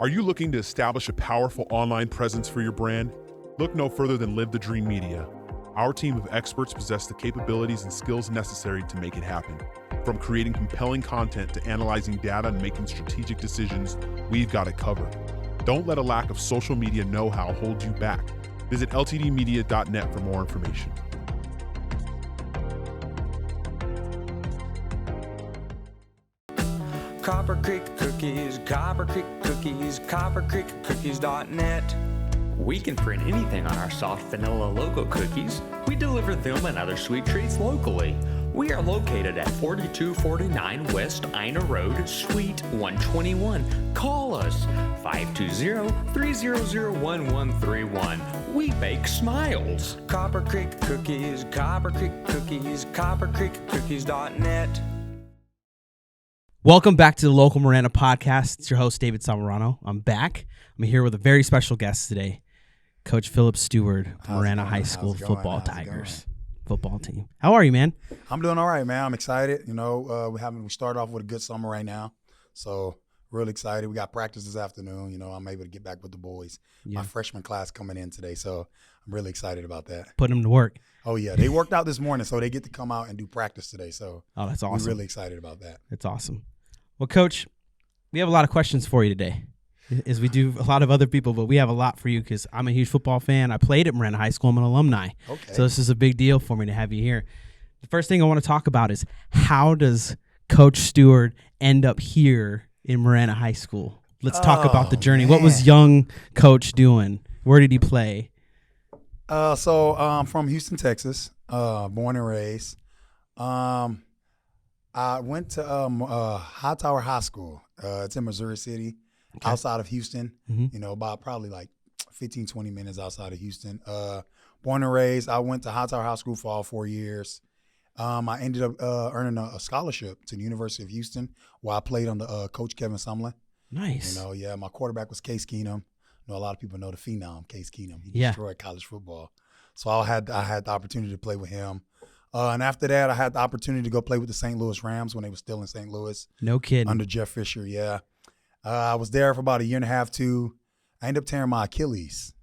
Are you looking to establish a powerful online presence for your brand? Look no further than Live the Dream Media. Our team of experts possess the capabilities and skills necessary to make it happen. From creating compelling content to analyzing data and making strategic decisions, we've got it covered. Don't let a lack of social media know-how hold you back. Visit ltdmedia.net for more information. Copper Creek Cookies, Copper Creek Cookies, coppercreekcookies.net. We can print anything on our soft vanilla logo cookies. We deliver them and other sweet treats locally. We are located at 4249 West Ina Road, Suite 121. Call us 520-300-1131. We bake smiles. Copper Creek Cookies, Copper Creek Cookies, coppercreekcookies.net. Welcome back to the Local Marana Podcast. It's your host, David Samorano. I'm back. I'm here with a very special guest today, Coach Phillip Steward, Marana High School Football Tigers football team. How are you, man? I'm doing all right, man. I'm excited. You know, we started off with a good summer right now, so really excited. We got practice this afternoon. You know, I'm able to get back with the boys. Yeah. My freshman class coming in today, so I'm really excited about that. Putting them to work. Oh, yeah. They worked out this morning, so they get to come out and do practice today. So that's awesome. We're really excited about that. That's awesome. Well, Coach, we have a lot of questions for you today, as we do a lot of other people, but we have a lot for you because I'm a huge football fan. I played at Marana High School. I'm an alumni. Okay. So this is a big deal for me to have you here. The first thing I want to talk about is how does Coach Steward end up here in Marana High School? Let's talk about the journey. Man. What was young Coach doing? Where did he play? So I'm from Houston, Texas, born and raised. I went to Hightower High School. It's in Missouri City, outside of Houston, you know, about probably like 15, 20 minutes outside of Houston. Born and raised, I went to Hightower High School for all 4 years. I ended up earning a scholarship to the University of Houston where I played under Coach Kevin Sumlin. Nice. You know, yeah, my quarterback was Case Keenum. You know, a lot of people know the phenom, Case Keenum. He destroyed college football. So I had the opportunity to play with him. And after that, I had the opportunity to go play with the St. Louis Rams when they were still in St. Louis. No kidding. Under Jeff Fisher, yeah. I was there for about a year and a half, too. I ended up tearing my Achilles.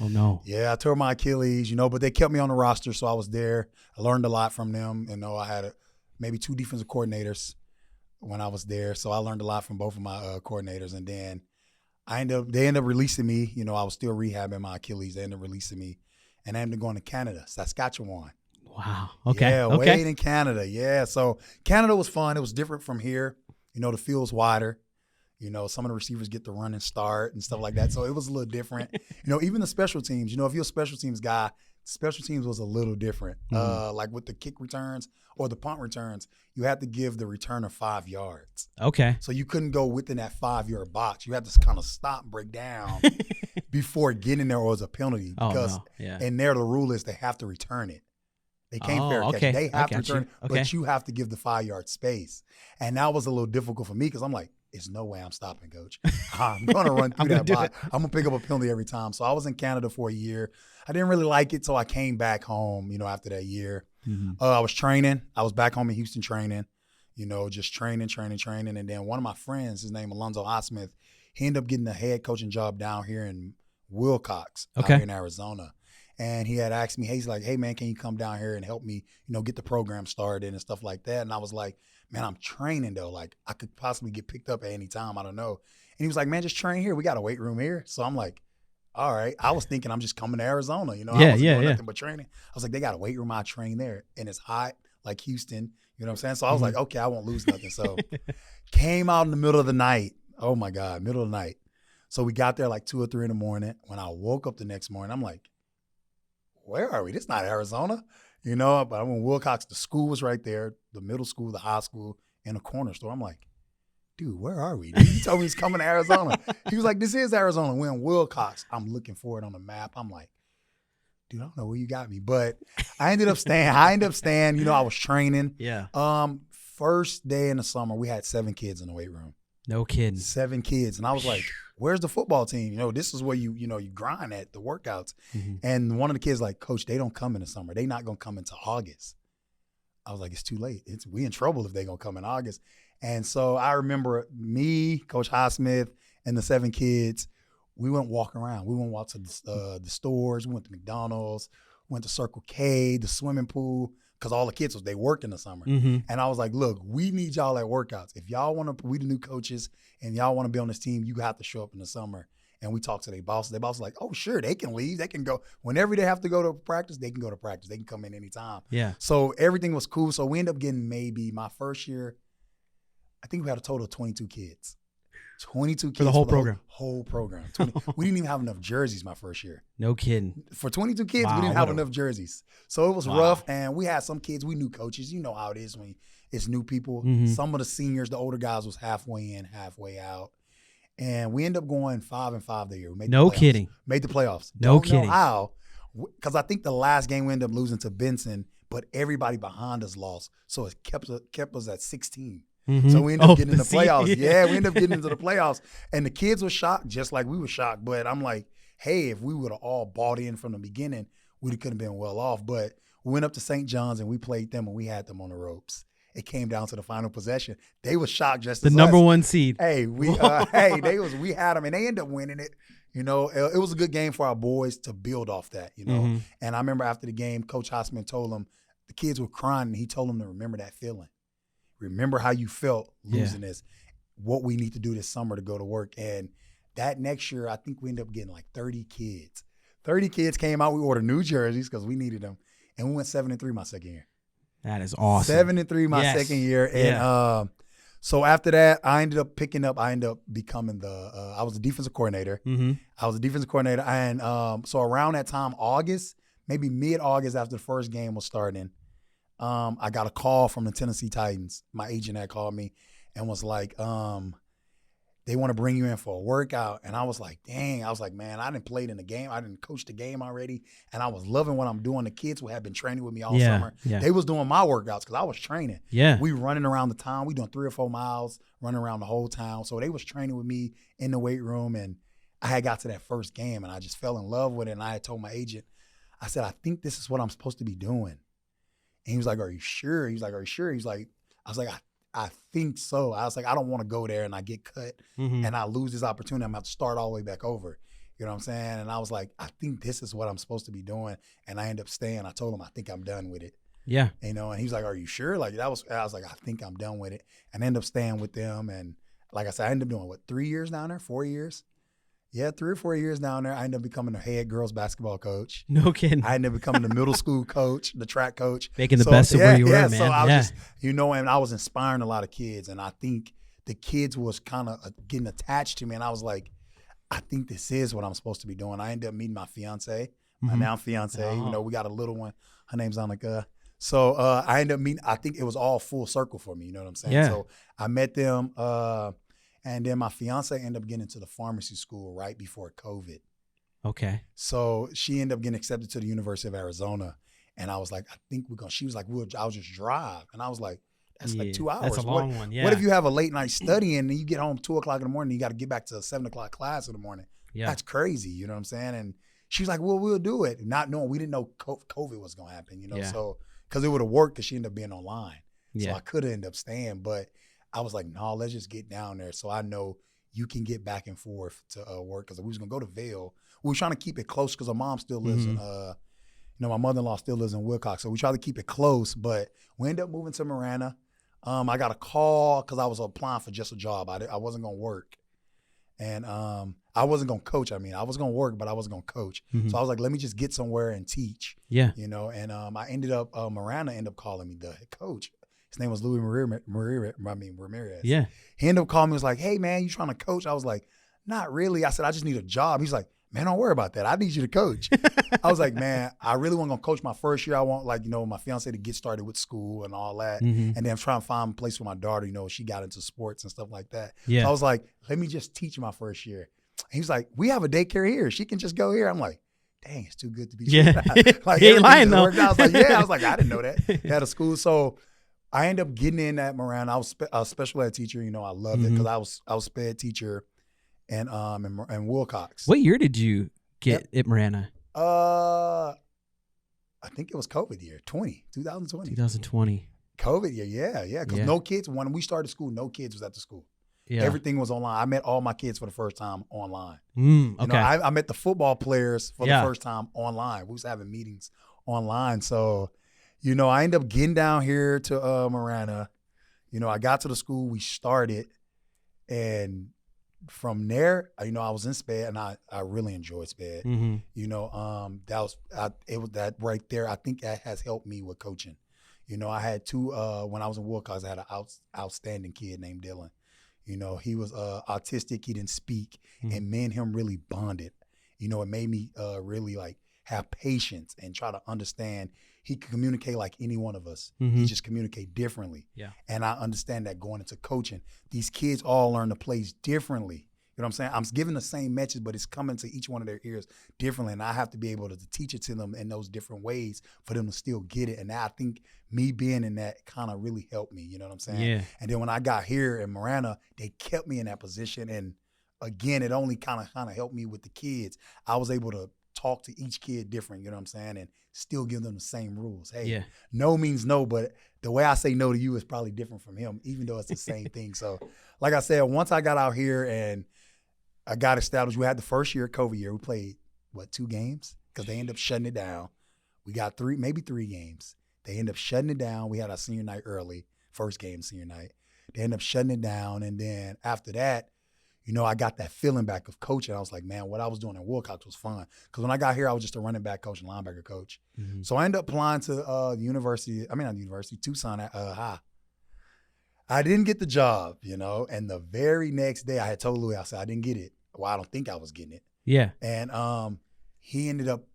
Oh, no. Yeah, I tore my Achilles, you know, but they kept me on the roster, so I was there. I learned a lot from them. You know, I had maybe 2 defensive coordinators when I was there, so I learned a lot from both of my coordinators. And then they ended up releasing me. You know, I was still rehabbing my Achilles. They ended up releasing me, and I ended up going to Canada, Saskatchewan. Wow. Okay. Yeah, way in Canada. Yeah. So Canada was fun. It was different from here. You know, the field's wider. You know, some of the receivers get to run and start and stuff like that. So it was a little different. You know, even the special teams, you know, if you're a special teams guy, special teams was a little different. Like with the kick returns or the punt returns, you had to give the returner 5 yards. Okay. So you couldn't go within that 5-yard box. You had to kind of stop and break down before getting there, or it was a penalty. Because in there, the rule is they have to return it. They can't fair catch. They have to return it, but you have to give the 5-yard space. And that was a little difficult for me because I'm like, there's no way I'm stopping, Coach. I'm going to run through that box. I'm going to pick up a penalty every time. So I was in Canada for a year. I didn't really like it, so I came back home, you know, after that year. I was training. I was back home in Houston training, you know, just training. And then one of my friends, his name Alonzo Highsmith, he ended up getting a head coaching job down here in Wilcox, out here in Arizona. And he had asked me, he's like, hey, man, can you come down here and help me, you know, get the program started and stuff like that? And I was like, man, I'm training, though. Like, I could possibly get picked up at any time. I don't know. And he was like, man, just train here. We got a weight room here. So I'm like, all right. I was thinking I'm just coming to Arizona. You know, I wasn't doing nothing but training. I was like, they got a weight room. I train there. And it's hot, like Houston. You know what I'm saying? So I was like, okay, I won't lose nothing. So came out in the middle of the night. Oh, my God, middle of the night. So we got there like 2 or 3 in the morning. When I woke up the next morning, I'm like, where are we? This is not Arizona, you know. But I'm in Wilcox. The school was right there, the middle school, the high school, and a corner store. I'm like, dude, where are we? He told me he's coming to Arizona. He was like, this is Arizona. We're in Wilcox. I'm looking for it on the map. I'm like, dude, I don't know where you got me. But I ended up staying. You know, I was training. Yeah. First day in the summer, we had 7 kids in the weight room. No kidding. 7 kids. And I was like, where's the football team? You know, this is where you grind at the workouts. And one of the kids like, Coach, they don't come in the summer. They not going to come until August. I was like, it's too late. We in trouble if they going to come in August. And so I remember me, Coach Highsmith, and the 7 kids, we went walking around. We went walk to the stores. We went to McDonald's, went to Circle K, the swimming pool, because all the kids, they worked in the summer. Mm-hmm. And I was like, look, we need y'all at workouts. If y'all want to, we the new coaches, and y'all want to be on this team, you have to show up in the summer. And we talked to their bosses. Their boss was like, oh, sure, they can leave. They can go. Whenever they have to go to practice, they can go to practice. They can come in anytime. Yeah. So everything was cool. So we ended up getting maybe my first year, I think we had a total of 22 kids. 22 kids. For the whole program. Whole program. We didn't even have enough jerseys my first year. No kidding. For 22 kids, we didn't have enough jerseys. So it was rough. And we had some kids, we knew coaches. You know how it is when it's new people. Mm-hmm. Some of the seniors, the older guys was halfway in, halfway out. And we ended up going 5-5 that year. We made the playoffs. Kidding. Made the playoffs. No Don't kidding. know how. Because I think the last game we ended up losing to Benson, but everybody behind us lost. So it kept us at 16. Mm-hmm. So we ended up getting in the see, playoffs. Yeah, we ended up getting into the playoffs. And the kids were shocked, just like we were shocked. But I'm like, hey, if we would have all bought in from the beginning, we could have been well off. But we went up to St. John's and we played them and we had them on the ropes. It came down to the final possession. They were shocked just as the number 1 seed. Hey, we had them and they ended up winning it. You know, it was a good game for our boys to build off that, you know. Mm-hmm. And I remember after the game, Coach Hosman told them, the kids were crying and he told them to remember that feeling. Remember how you felt losing this, what we need to do this summer to go to work. And that next year, I think we ended up getting like 30 kids. 30 kids came out. We ordered new jerseys because we needed them. And we went 7-3 my second year. That is awesome. 7-3 my second year. And so after that, I ended up becoming I was the defensive coordinator. Mm-hmm. I was the defensive coordinator. And so around that time, August, maybe mid-August after the first game was starting, I got a call from the Tennessee Titans. My agent had called me and was like, they want to bring you in for a workout. And I was like, dang. I was like, man, I didn't play in the game. I didn't coach the game already. And I was loving what I'm doing. The kids who had been training with me all summer, they was doing my workouts because I was training. Yeah. We running around the town. We doing 3 or 4 miles, running around the whole town. So they was training with me in the weight room. And I had got to that first game and I just fell in love with it. And I had told my agent, I said, I think this is what I'm supposed to be doing. And he was like, are you sure? He was like, are you sure? He was like, I was like, I think so. I was like, I don't want to go there and I get cut and I lose this opportunity. I'm going to have to start all the way back over. You know what I'm saying? And I was like, I think this is what I'm supposed to be doing. And I end up staying. I told him, I think I'm done with it. Yeah. You know, and he was like, are you sure? Like I was like, I think I'm done with it. And I ended up staying with them. And like I said, I ended up doing 3 years down there, 4 years? Yeah, 3 or 4 years down there. I ended up becoming the head girls basketball coach. No kidding. I ended up becoming the middle school coach, the track coach. Making the best of where you were, man. So I was just, you know, and I was inspiring a lot of kids. And I think the kids was kind of getting attached to me. And I was like, I think this is what I'm supposed to be doing. I ended up meeting my fiance, my now fiance. You know, we got a little one. Her name's Annika. So I ended up meeting, I think it was all full circle for me. You know what I'm saying? Yeah. So I met them. And then my fiance ended up getting into the pharmacy school right before COVID. Okay. So she ended up getting accepted to the University of Arizona. And I was like, I think she was like, I'll just drive. And I was like, that's like 2 hours. That's a long one, yeah. What if you have a late night studying and you get home 2 o'clock in the morning and you got to get back to a 7 o'clock class in the morning? Yeah. That's crazy. You know what I'm saying? And she was like, well, we'll do it. Not knowing, we didn't know COVID was going to happen, you know? So, because it would have worked because she ended up being online. So I could have ended up staying, but I was like, no, let's just get down there so I know you can get back and forth to work. Because we was going to go to Vail. We were trying to keep it close because her mom still lives in, my mother-in-law still lives in Wilcox. So we tried to keep it close, but we ended up moving to Marana. I got a call because I was applying for just a job. I wasn't going to work. And I wasn't going to coach. I mean, I was going to work, but I wasn't going to coach. So I was like, let me just get somewhere and teach. Yeah. You know, and I ended up, Marana ended up calling me the head coach. His name was Louis Ramirez. Yeah. He ended up calling me. He was like, hey, man, you trying to coach? I was like, not really. I said, I just need a job. He's like, man, don't worry about that. I need you to coach. I was like, man, I really wasn't going to coach my first year. I want, like, you know, my fiance to get started with school and all that. And then I'm trying to find a place for my daughter. You know, she got into sports and stuff like that. Yeah. So I was like, let me just teach my first year. And he was like, we have a daycare here. She can just go here. I'm like, dang, it's too good to be true. Like, he ain't lying, though. I was like, yeah. I was like, I didn't know that. He had a school. So I ended up getting in at Marana. I was a special ed teacher. You know, I loved it because I was sped teacher and Wilcox. What year did you get at Marana? I think it was COVID year, 2020. 2020. COVID year, yeah. Because no kids, when we started school, no kids was at the school. Everything was online. I met all my kids for the first time online. Okay. You know, I met the football players for the first time online. We was having meetings online. So, you know, I ended up getting down here to Marana. You know, I got to the school, we started, and from there, you know, I was in SPED, and I really enjoyed SPED. You know, it was that right there. I think that has helped me with coaching. You know, I had two, when I was in Wilcox, I had an outstanding kid named Dylan. You know, he was autistic, he didn't speak, and me and him really bonded. You know, it made me really like have patience and try to understand. He could communicate like any one of us. He just communicate differently. Yeah. And I understand that going into coaching, these kids all learn the plays differently. You know what I'm saying? I'm giving the same message, but it's coming to each one of their ears differently. And I have to be able to teach it to them in those different ways for them to still get it. And I think me being in that kind of really helped me. You know what I'm saying? Yeah. And then when I got here in Marana, they kept me in that position. And again, it only kind of helped me with the kids. I was able to talk to each kid different, you know what I'm saying, and still give them the same rules. Hey, no means no, but the way I say no to you is probably different from him, even though it's the same thing. So, like I said, once I got out here and I got established, we had the first year, COVID year, we played, 2 games? Because they ended up shutting it down. We got maybe 3 games. They ended up shutting it down. We had our senior night early, first game senior night. They ended up shutting it down, and then after that, you know, I got that feeling back of coaching. I was like, man, what I was doing in Wilcox was fun. Because when I got here, I was just a running back coach and linebacker coach. So I ended up applying to Tucson High. I didn't get the job, you know, and the very next day I had told Louis, I said, I didn't get it. Well, I don't think I was getting it. Yeah. And he ended up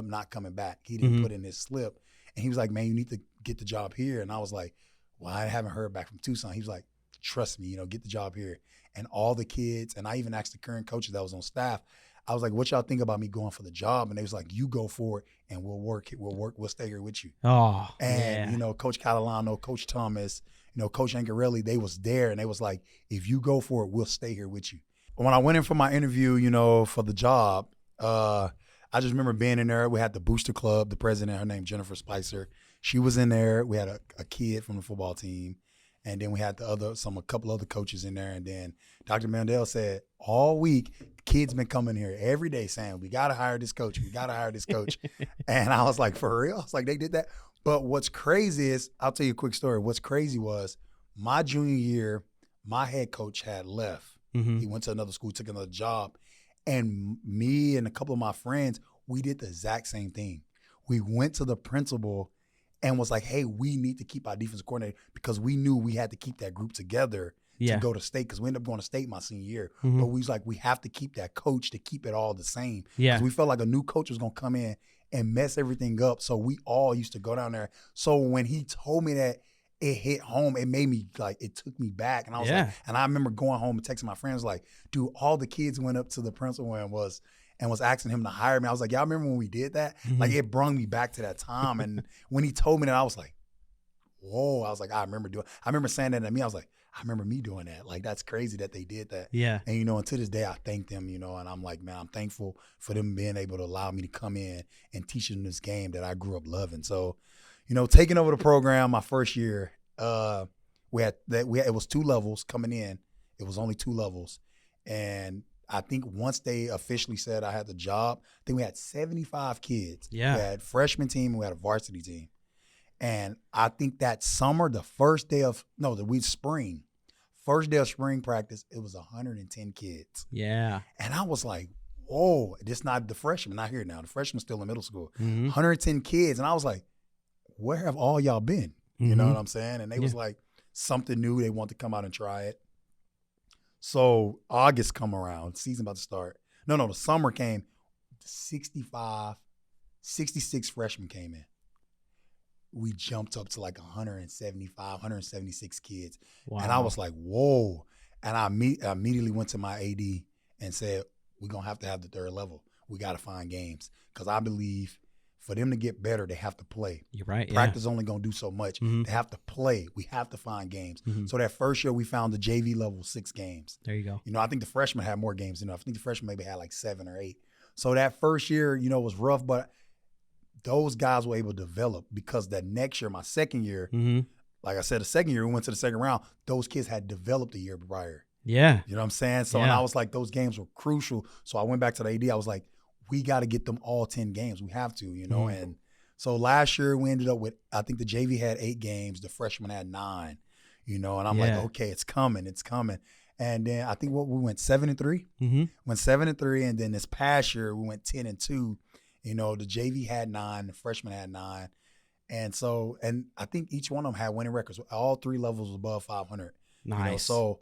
not coming back. He didn't put in his slip. And he was like, man, you need to get the job here. And I was like, well, I haven't heard back from Tucson. He was like, trust me, you know, get the job here. And all the kids, and I even asked the current coaches that was on staff, I was like, what y'all think about me going for the job? And they was like, you go for it and we'll stay here with you. Oh, and you know, Coach Catalano, Coach Thomas, you know, Coach Angarelli, they was there and they was like, if you go for it, we'll stay here with you. When I went in for my interview, you know, for the job, I just remember being in there. We had the Booster Club, the president, her name Jennifer Spicer. She was in there. We had a kid from the football team. And then we had a couple other coaches in there. And then Dr. Mandel said, all week, kids been coming here every day saying, we got to hire this coach. We got to hire this coach. And I was like, for real? I was like, they did that? But what's crazy is, I'll tell you a quick story. What's crazy was my junior year, my head coach had left. He went to another school, took another job. And me and a couple of my friends, we did the exact same thing. We went to the principal and was like, hey, we need to keep our defensive coordinator, because we knew we had to keep that group together to go to state, because we ended up going to state my senior year. But we was like, we have to keep that coach to keep it all the same. Because we felt like a new coach was going to come in and mess everything up. So we all used to go down there. So when he told me that, it hit home. It made me like, it took me back. And I was like, and I remember going home and texting my friends like, dude, all the kids went up to the principal and was asking him to hire me. I was like, y'all remember when we did that? Like, it brought me back to that time. And when he told me that, I was like, whoa. I was like, I remember saying that to me. I was like, I remember me doing that. Like, that's crazy that they did that. Yeah. And, you know, and to this day, I thank them, you know, and I'm like, man, I'm thankful for them being able to allow me to come in and teach them this game that I grew up loving. So, you know, taking over the program my first year, it was 2 levels coming in. It was only 2 levels. And I think once they officially said I had the job, I think we had 75 kids. Yeah. We had freshman team and we had a varsity team. And I think that summer, first day of spring practice, it was 110 kids. Yeah. And I was like, whoa, this not the freshmen, not here now. The freshmen still in middle school. 110 kids. And I was like, where have all y'all been? You know what I'm saying? And they was like, something new. They want to come out and try it. So August come around, season about to start. No, the summer came, 66 freshmen came in. We jumped up to like 175, 176 kids. Wow. And I was like, whoa. And I immediately went to my AD and said, we're going to have the 3rd level. We got to find games. Because I believe for them to get better, they have to play. You're right. Practice is only going to do so much. They have to play. We have to find games. So that first year, we found the JV level 6 games. There you go. You know, I think the freshmen had more games. You know, I think the freshmen maybe had like 7 or 8. So that first year, you know, was rough, but those guys were able to develop, because that next year, my second year, like I said, the second year, we went to the second round. Those kids had developed the year prior. Yeah. You know what I'm saying? So, and I was like, those games were crucial. So I went back to the AD. I was like, we got to get them all 10 games. We have to, you know. And so last year we ended up with, I think the JV had 8 games. The freshman had 9, you know. And I'm like, okay, it's coming. It's coming. And then I think we went 7-3. Went 7-3. And then this past year we went 10-2. You know, the JV had 9. The freshman had 9. And so, and I think each one of them had winning records. All 3 levels above 500. Nice. You know, so,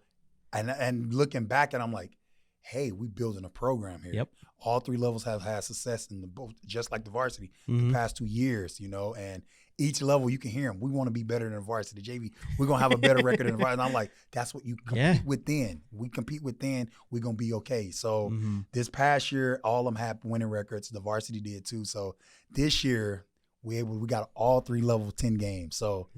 and looking back, and I'm like, hey, we building a program here. Yep. All 3 levels have had success in both, just like the varsity, the past 2 years, you know, and each level you can hear them. We want to be better than the varsity. JV, we're going to have a better record than the varsity. And I'm like, that's what you compete within. We compete within, we're going to be okay. So this past year, all of them had winning records. The varsity did too. So this year, we got all 3 level 10 games. So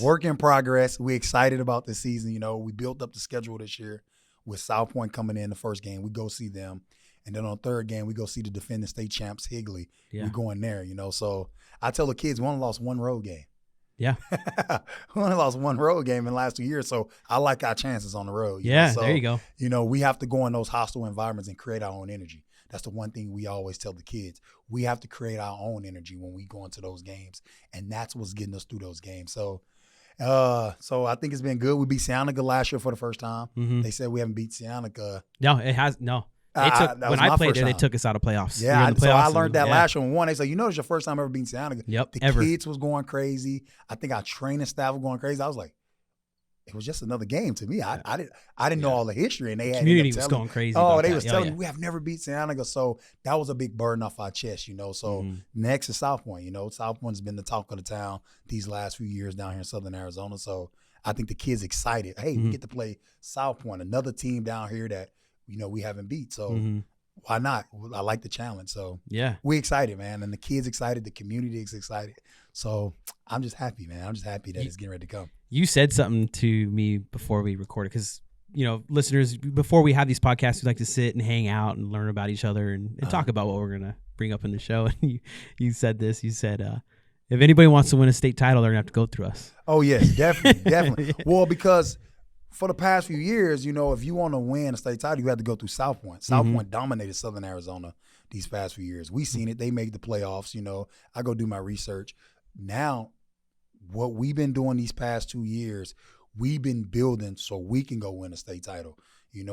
work in progress. We're excited about this season. You know, we built up the schedule this year with South Point coming in the first game. We go see them. And then on the 3rd game, we go see the defending state champs, Higley. We're going there, you know. So I tell the kids, we only lost 1 road game. Yeah. We only lost 1 road game in the last 2 years. So I like our chances on the road. You know? So, there you go. You know, we have to go in those hostile environments and create our own energy. That's the one thing we always tell the kids. We have to create our own energy when we go into those games. And that's what's getting us through those games. So I think it's been good. We beat Cienega last year for the first time. They said we haven't beat Cienega. No, it has. No. They took, when I played there, they took us out of playoffs. Yeah, so I learned that last year. When they said, you know, it's your first time ever beating Cienega. Yep, the kids was going crazy. I think our training staff was going crazy. I was like, it was just another game to me. I didn't know all the history, and they had community was going crazy. Oh, they was telling me we have never beat Cienega, so that was a big burden off our chest, you know. So next is South Point. You know, South Point's been the talk of the town these last few years down here in Southern Arizona. So I think the kids excited. Hey, we get to play South Point, another team down here that we haven't beat. So why not? I like the challenge. So we excited, man, and the kids excited. The community is excited. So I'm just happy, man. I'm just happy that it's getting ready to come. You said something to me before we recorded, because listeners, before we have these podcasts, we like to sit and hang out and learn about each other and talk about what we're gonna bring up in the show. And you said this. You said, if anybody wants to win a state title, they're gonna have to go through us. Oh yes, definitely. Well, because for the past few years, if you want to win a state title, you have to go through South Point. South Point dominated Southern Arizona these past few years. We seen it. They made the playoffs. I go do my research. Now, what we've been doing these past 2 years, we've been building so we can go win a state title.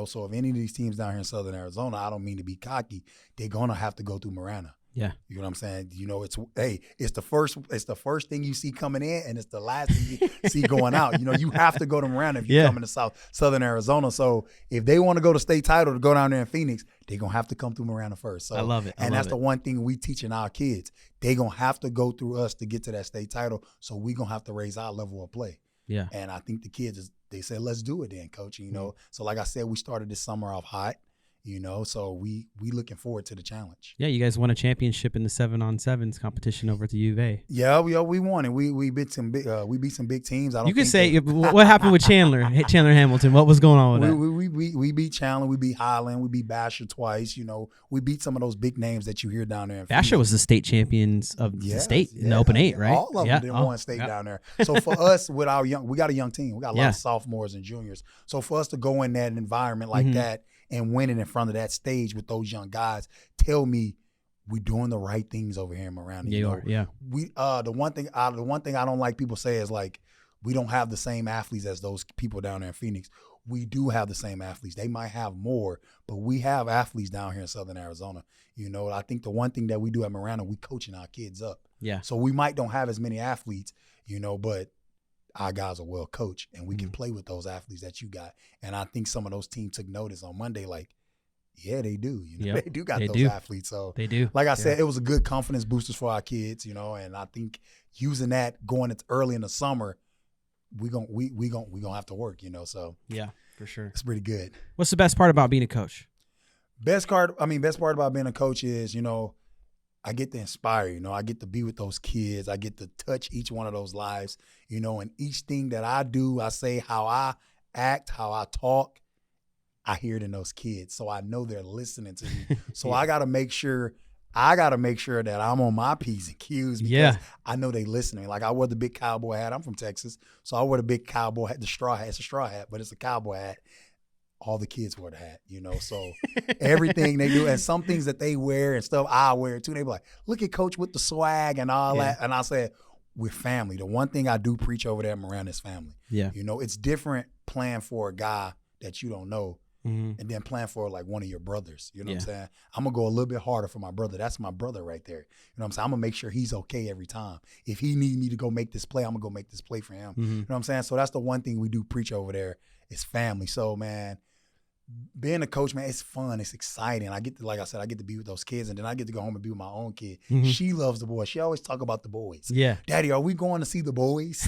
So if any of these teams down here in Southern Arizona, I don't mean to be cocky, they're gonna have to go through Marana. Yeah. You know what I'm saying? It's the first thing you see coming in, and it's the last thing you see going out. You have to go to Marana if you come into Southern Arizona. So if they want to go to state title to go down there in Phoenix, they're gonna have to come through Marana first. So I love it. And that's the one thing we teaching our kids. They're gonna have to go through us to get to that state title. So we're gonna have to raise our level of play. Yeah. And I think the kids they said, let's do it then, coach. So like I said, we started this summer off hot. So we looking forward to the challenge. Yeah, you guys won a championship in the 7-on-7s competition over at the U of A. Yeah, we won it. We beat some big teams. You can say what happened with Chandler Hamilton. What was going on with that? We beat Chandler. We beat Highland. We beat Basher twice. We beat some of those big names that you hear down there. Basher was the state champions of the state in the Open 8, right? All of them won state down there. So for us, with we got a young team. We got a lot of sophomores and juniors. So for us to go in that environment like that and winning in front of that stage with those young guys, tell me we're doing the right things over here in Marana. We the one thing I don't like people say is like we don't have the same athletes as those people down there in Phoenix. We do have the same athletes. They might have more, but we have athletes down here in Southern Arizona. I think the one thing that we do at Marana, we coaching our kids up. Yeah. So we don't have as many athletes, but our guys are well coached, and we can play with those athletes that you got. And I think some of those teams took notice on Monday, like, yeah, they do. They do got those athletes. So they do. Like I said, it was a good confidence boosters for our kids, and I think using that going early in the summer, we gonna have to work, So yeah, for sure, it's pretty good. What's the best part about being a coach? Best part about being a coach is, I get to inspire, I get to be with those kids. I get to touch each one of those lives, and each thing that I do, I say, how I act, how I talk, I hear it in those kids. So I know they're listening to me. So I got to make sure that I'm on my P's and Q's because I know they listening. Like I wear the big cowboy hat. I'm from Texas. So I wear the big cowboy hat, the straw hat. It's a straw hat, but it's a cowboy hat. all the kids wear the hat, so everything they do and some things that they wear and stuff I wear too. They be like, look at Coach with the swag and all that. And I said, we're family. The one thing I do preach over there at Marana is family. Yeah. It's different playing for a guy that you don't know and then playing for like one of your brothers. You know what I'm saying? I'm going to go a little bit harder for my brother. That's my brother right there. You know what I'm saying? I'm going to make sure he's okay every time. If he need me to go make this play, I'm going to go make this play for him. You know what I'm saying? So that's the one thing we do preach over there is family. So, man, being a coach, man, it's fun. It's exciting. I get to, like I said, I get to be with those kids, and then I get to go home and be with my own kid. She loves the boys. She always talk about the boys. Yeah. Daddy, are we going to see the boys?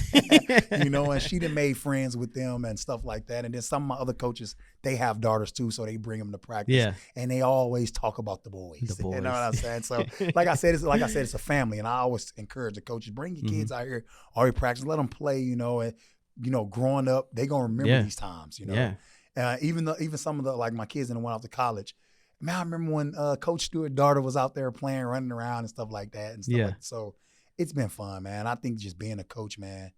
And she done made friends with them and stuff like that. And then some of my other coaches, they have daughters too, so they bring them to practice. Yeah. And they always talk about the boys. The boys. You know what I'm saying? So, like I said, it's a family, and I always encourage the coaches, bring your kids out here, already practice, let them play. And growing up, they gonna remember these times. Yeah. Even some of the like my kids that went off to college, man, I remember when Coach Steward's daughter was out there playing, running around and stuff like that. And stuff like that. So it's been fun, man. I think just being a coach, man,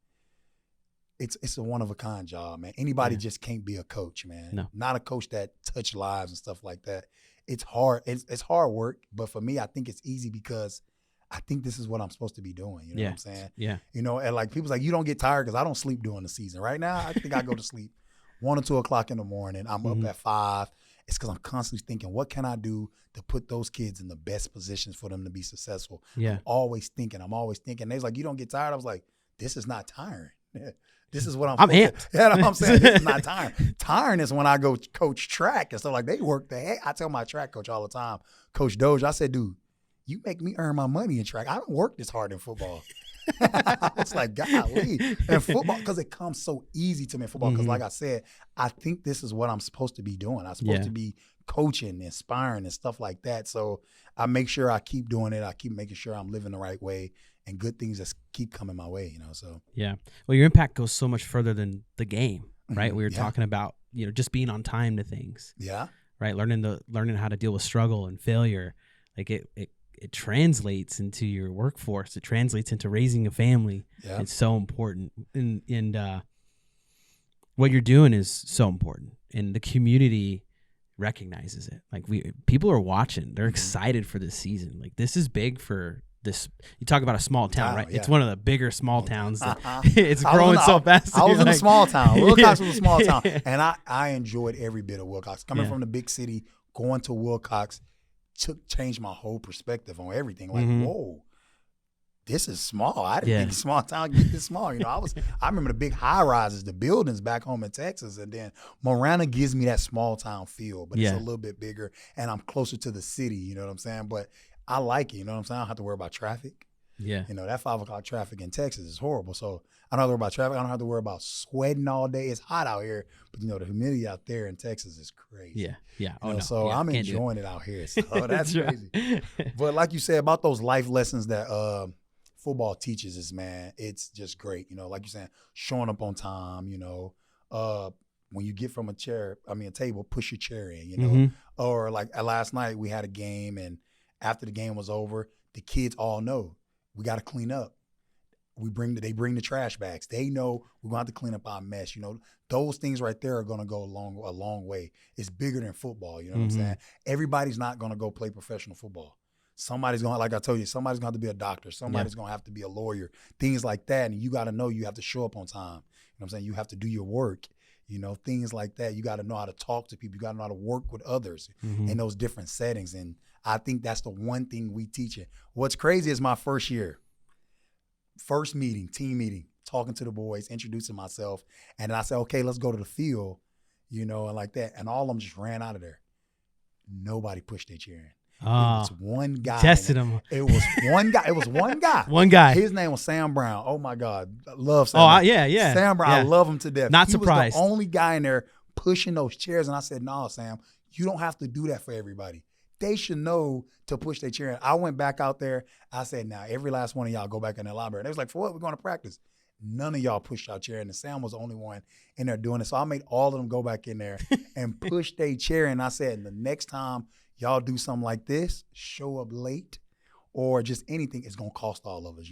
it's a one of a kind job, man. Anybody just can't be a coach, man. No. Not a coach that touch lives and stuff like that. It's hard. It's hard work, but for me, I think it's easy because I think this is what I'm supposed to be doing. You know what I'm saying? Yeah. And like people's like, you don't get tired because I don't sleep during the season. Right now, I think I go to sleep 1 or 2 o'clock in the morning. I'm up at 5. It's because I'm constantly thinking, what can I do to put those kids in the best positions for them to be successful? Yeah. I'm always thinking. They was like, you don't get tired? I was like, this is not tiring. This is what I'm amped. Yeah, I'm saying this is not tiring. Tiring is when I go coach track and stuff like they work the heck. I tell my track coach all the time, Coach Doge, I said, dude, you make me earn my money in track. I don't work this hard in football. It's like, golly. And football, because it comes so easy to me in football. Because like I said, I think this is what I'm supposed to be doing. I'm supposed to be coaching, inspiring, and stuff like that. So I make sure I keep doing it. I keep making sure I'm living the right way, and good things just keep coming my way. So yeah. Well, your impact goes so much further than the game, right? We were talking about just being on time to things. Yeah. Right. Learning how to deal with struggle and failure. Like it translates into your workforce. It translates into raising a family. Yeah. It's so important. And what you're doing is so important. And the community recognizes it. Like people are watching. They're excited for this season. Like this is big for this. You talk about a small town, right? Yeah. It's one of the bigger small towns. It's growing so fast. I was in a small town. Wilcox was a small town. And I enjoyed every bit of Wilcox. Coming from the big city, going to Wilcox, changed my whole perspective on everything. Like, whoa, this is small. I didn't think a small town could get this small. I remember the big high rises, the buildings back home in Texas, and then Marana gives me that small town feel, but it's a little bit bigger, and I'm closer to the city. You know what I'm saying? But I like it. You know what I'm saying? I don't have to worry about traffic. Yeah. That 5 o'clock traffic in Texas is horrible. So I don't have to worry about traffic. I don't have to worry about sweating all day. It's hot out here, but the humidity out there in Texas is crazy. Yeah. Yeah. So I'm enjoying it out here. So that's crazy. But like you said about those life lessons that football teaches us, man, it's just great. Like you're saying, showing up on time, when you get from a table, push your chair in, or like last night we had a game, and after the game was over, the kids all know we got to clean up. They bring the trash bags. They know we're going to have to clean up our mess. Those things right there are going to go a long way. It's bigger than football. You know what I'm saying? Everybody's not going to go play professional football. Somebody's going to, like I told you, somebody's going to have to be a doctor. Somebody's going to have to be a lawyer, things like that. And you got to know you have to show up on time. You know what I'm saying? You have to do your work, things like that. You got to know how to talk to people. You got to know how to work with others in those different settings. And I think that's the one thing we teach it. What's crazy is my first year. First meeting, team meeting, talking to the boys, introducing myself. And then I said, okay, let's go to the field, and like that. And all of them just ran out of there. Nobody pushed their chair in. It was one guy. Tested him. It was one guy. It was one guy. One guy. His name was Sam Brown. Oh, my God. I love Sam Brown. Yeah. Sam Brown, I love him to death. Not surprised. He was the only guy in there pushing those chairs. And I said, no, Sam, you don't have to do that for everybody. They should know to push their chair in. I went back out there. I said, now, every last one of y'all go back in the library. They was like, for what? We're going to practice. None of y'all pushed your chair in. And Sam was the only one in there doing it. So I made all of them go back in there and push their chair in. I said, the next time y'all do something like this, show up late or just anything, it's going to cost all of us,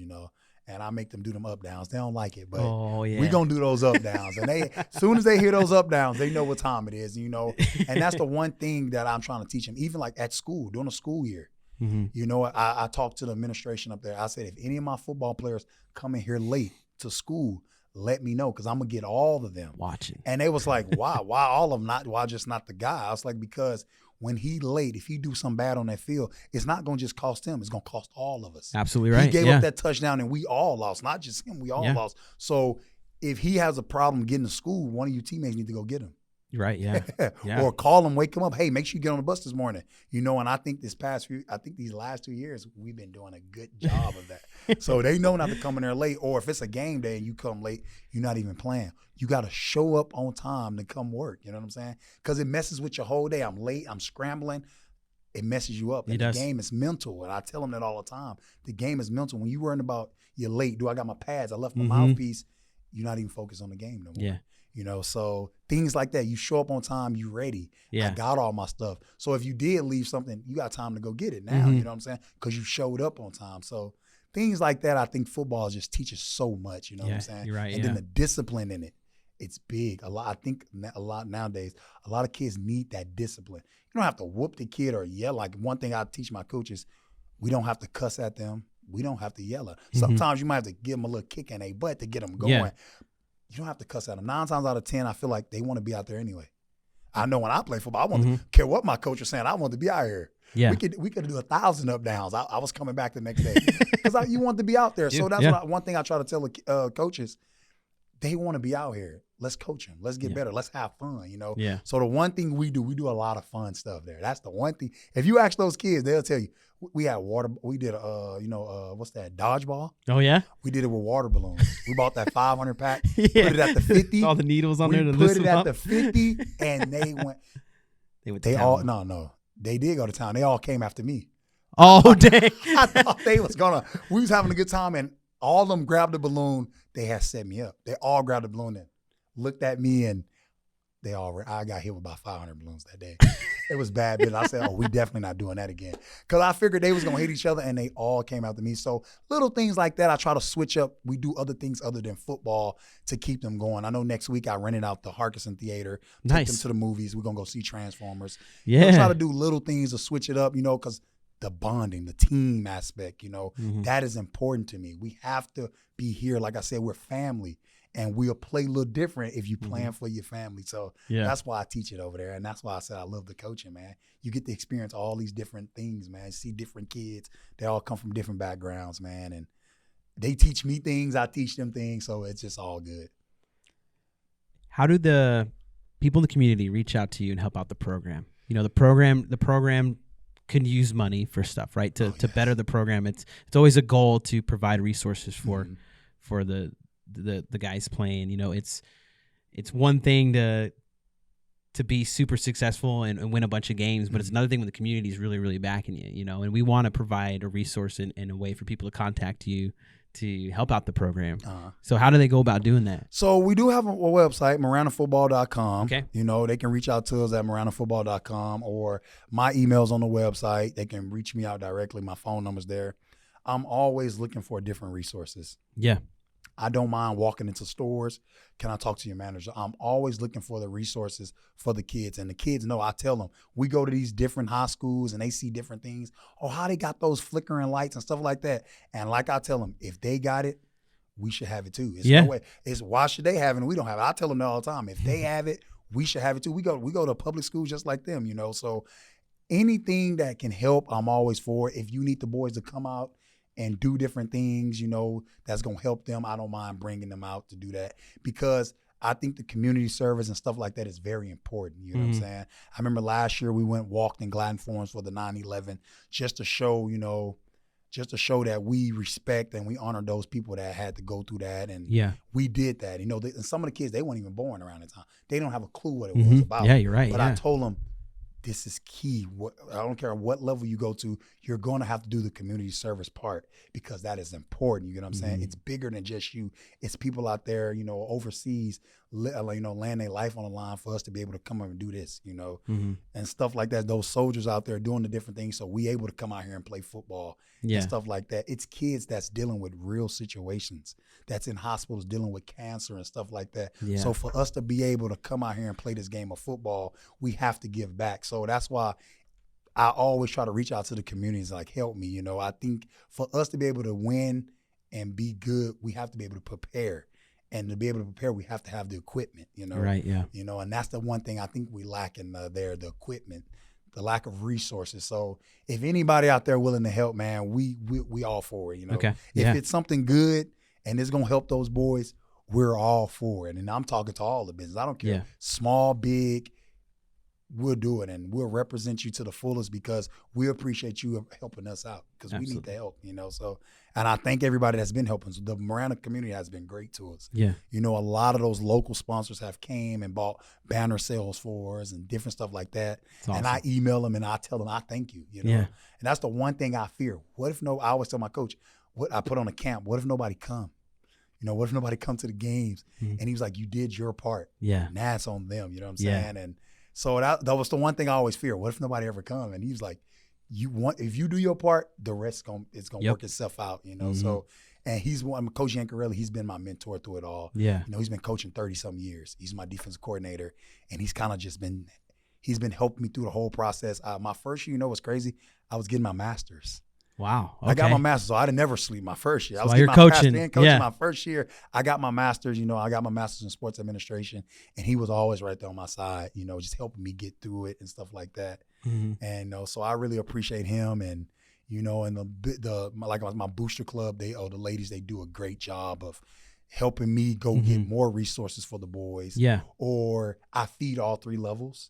and I make them do them up downs. They don't like it, but we gonna do those up downs. And they, as soon as they hear those up downs, they know what time it is, you know. And that's the one thing that I'm trying to teach them, even like at school, during the school year. You know, I talked to the administration up there. I said, if any of my football players come in here late to school, let me know, because I'm gonna get all of them watching. And they was like, why all of them? Why just not the guy? I was like, because when he late, if he do something bad on that field, it's not gonna just cost him. It's gonna cost all of us. Absolutely right. He gave up that touchdown, and we all lost. Not just him, we all lost. So if he has a problem getting to school, one of you teammates need to go get him. Right, yeah. Or call him, wake him up. Hey, make sure you get on the bus this morning. You know, and I think these last 2 years, we've been doing a good job of that. So they know not to come in there late. Or if it's a game day and you come late, you're not even playing. You got to show up on time to come work. You know what I'm saying? Because it messes with your whole day. I'm late. I'm scrambling. It messes you up. And the game is mental. And I tell them that all the time. The game is mental. When you're worrying about you're late, do I got my pads? I left my mouthpiece. You're not even focused on the game no more. Yeah. You know, so things like that. You show up on time, you ready. Yeah. I got all my stuff. So if you did leave something, you got time to go get it now. You know what I'm saying? Because you showed up on time. So things like that, I think football just teaches so much. You know what I'm saying? You're right. And then the discipline in it, it's big. I think a lot nowadays, a lot of kids need that discipline. You don't have to whoop the kid or yell. Like one thing I teach my coaches, we don't have to cuss at them. We don't have to yell at them. Sometimes you might have to give them a little kick in their butt to get them going. Yeah. You don't have to cuss at them. 9 times out of 10, I feel like they want to be out there anyway. I know when I play football, I want to care what my coach is saying. I want to be out here. Yeah. We could do 1,000 up downs. I was coming back the next day because you want to be out there. So that's one thing I try to tell the coaches. They want to be out here. Let's coach them. Let's get better. Let's have fun, you know? Yeah. So the one thing we do a lot of fun stuff there. That's the one thing. If you ask those kids, they'll tell you. We had water. We did, what's that, dodgeball? Oh, yeah? We did it with water balloons. We bought that 500 pack, put it at the 50. All the needles on there to put listen it at up. the 50, and they went. They did go to town. They all came after me. Oh, dang. I thought they was we was having a good time, and all of them grabbed the balloon. They had set me up. They all grabbed the balloon and looked at me, and I got hit with about 500 balloons that day. It was bad, but I said, we definitely not doing that again. Because I figured they was going to hit each other, and they all came after me. So little things like that, I try to switch up. We do other things other than football to keep them going. I know next week I rented out the Harkison Theater, take them to the movies. We're going to go see Transformers. Yeah. I try to do little things to switch it up, you know, because the bonding, the team aspect, you know, that is important to me. We have to be here. Like I said, we're family. And we'll play a little different if you plan for your family. So that's why I teach it over there. And that's why I said I love the coaching, man. You get to experience all these different things, man. See different kids. They all come from different backgrounds, man. And they teach me things. I teach them things. So it's just all good. How do the people in the community reach out to you and help out the program? You know, the program can use money for stuff, right? To better the program. It's always a goal to provide resources for the guys playing. You know, it's one thing to be super successful and win a bunch of games, but it's another thing when the community is really, really backing you, you know, and we want to provide a resource and a way for people to contact you to help out the program. So how do they go about doing that? So we do have a website, maranafootball.com. Okay. You know, they can reach out to us at maranafootball.com, or my email's on the website. They can reach me out directly. My phone number's there. I'm always looking for different resources. Yeah. I don't mind walking into stores. Can I talk to your manager? I'm always looking for the resources for the kids. And the kids know, I tell them, we go to these different high schools and they see different things. Oh, how they got those flickering lights and stuff like that. And like I tell them, if they got it, we should have it too. No way. It's why should they have it and we don't have it? I tell them that all the time. If they have it, we should have it too. We go to public schools just like them, you know. So anything that can help, I'm always for. If you need the boys to come out and do different things, you know, that's going to help them, I don't mind bringing them out to do that, because I think the community service and stuff like that is very important. You know what I'm saying? I remember last year we walked in Gladden Forums for the 9/11 just to show, you know, that we respect and we honor those people that had to go through that. And we did that. You know, and some of the kids, they weren't even born around the time. They don't have a clue what it was about. Yeah, you're right. But I told them, this is key. I don't care what level you go to. you're going to have to do the community service part because that is important. You know what I'm saying? It's bigger than just you. It's people out there, you know, overseas, you know, laying their life on the line for us to be able to come up and do this, you know, and stuff like that. Those soldiers out there doing the different things. So we able to come out here and play football and stuff like that. It's kids that's dealing with real situations, that's in hospitals dealing with cancer and stuff like that. Yeah. So for us to be able to come out here and play this game of football, we have to give back. So that's why I always try to reach out to the communities, like, help me. You know, I think for us to be able to win and be good, we have to be able to prepare. And to be able to prepare, we have to have the equipment, you know. Right, yeah. You know, and that's the one thing I think we lack in there, the equipment, the lack of resources. So if anybody out there willing to help, man, we all for it, you know. Okay. If it's something good and it's going to help those boys, we're all for it. And I'm talking to all the business. I don't care, small, big, we'll do it, and we'll represent you to the fullest because we appreciate you helping us out because we need the help, you know. So, and I thank everybody that's been helping. So the Marana community has been great to us. Yeah, you know, a lot of those local sponsors have came and bought banner sales for us and different stuff like that. Awesome. And I email them and I tell them I thank you, you know. Yeah. And that's the one thing I fear. What if I always tell my coach, what I put on a camp, what if nobody come? You know, what if nobody come to the games? And he was like, you did your part. Yeah, now it's on them. You know what I'm saying? And so that was the one thing I always fear. What if nobody ever come? And he was like, if you do your part, the rest it's gonna work itself out, you know. So, and Coach Yankarelli, he's been my mentor through it all. Yeah. You know, he's been coaching 30-some years. He's my defensive coordinator, and he's kind of he's been helping me through the whole process. My first year, you know what's crazy? I was getting my master's. Wow. Okay. I got my master's, so I didn't never sleep my first year. I was getting my coaching my first year. I got my master's, you know, I got my master's in sports administration, and he was always right there on my side, you know, just helping me get through it and stuff like that. And so I really appreciate him, and you know, and my booster club, the ladies, they do a great job of helping me go get more resources for the boys. Yeah. Or I feed all 3 levels.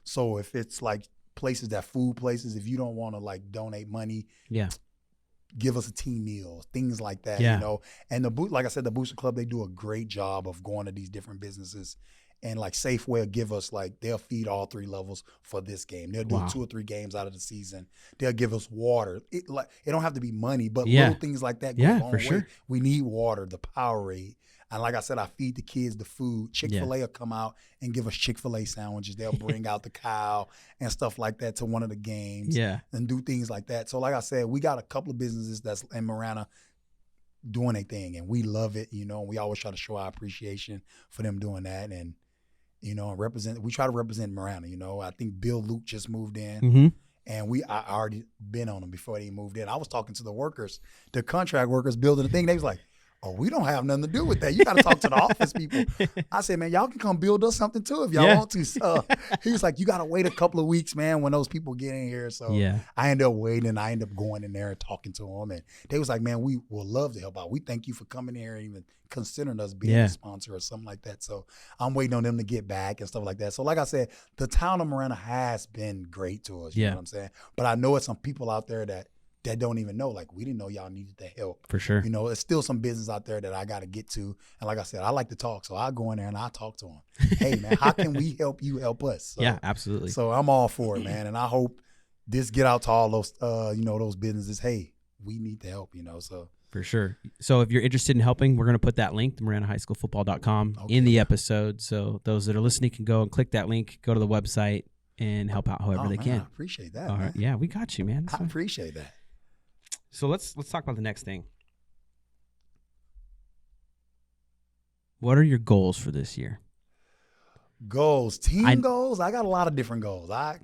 So if it's like places food places, if you don't want to like donate money, give us a team meal, things like that, you know. And like I said, the Booster Club, they do a great job of going to these different businesses, and like Safeway will give us they'll feed all 3 levels for this game. They'll do 2 or 3 games out of the season. They'll give us water. It don't have to be money, but little things like that go a long way. Sure. We need water, the Powerade. And like I said, I feed the kids the food. Chick-fil-A will come out and give us Chick-fil-A sandwiches. They'll bring out the cow and stuff like that to one of the games and do things like that. So like I said, we got a couple of businesses that's in Marana doing their thing, and we love it, you know. We always try to show our appreciation for them doing that, and, you know, we try to represent Marana, you know. I think Bill Luke just moved in. And I already been on them before they moved in. I was talking to the workers, the contract workers building the thing. They was like, oh, we don't have nothing to do with that. You got to talk to the office people. I said, man, y'all can come build us something too if y'all want to. So he was like, you got to wait a couple of weeks, man, when those people get in here. So I ended up waiting, and I ended up going in there and talking to them. And they was like, man, we will love to help out. We thank you for coming here and even considering us being a sponsor or something like that. So I'm waiting on them to get back and stuff like that. So like I said, the town of Marana has been great to us. You know what I'm saying? But I know it's some people out there that don't even know, like, we didn't know y'all needed the help. For sure. You know, there's still some business out there that I got to get to. And like I said, I like to talk. So I go in there and I talk to them. Hey, man, how can we help you help us? So, yeah, absolutely. So I'm all for it, man. And I hope this get out to all those, you know, those businesses. Hey, we need the help, you know, so. For sure. So if you're interested in helping, we're going to put that link, MaranaHighSchoolFootball.com, in the episode. So those that are listening can go and click that link, go to the website, and help out however they can. I appreciate that. All right. Yeah, we got you, man. I appreciate that. So let's talk about the next thing. What are your goals for this year? Goals, goals. I got a lot of different goals. I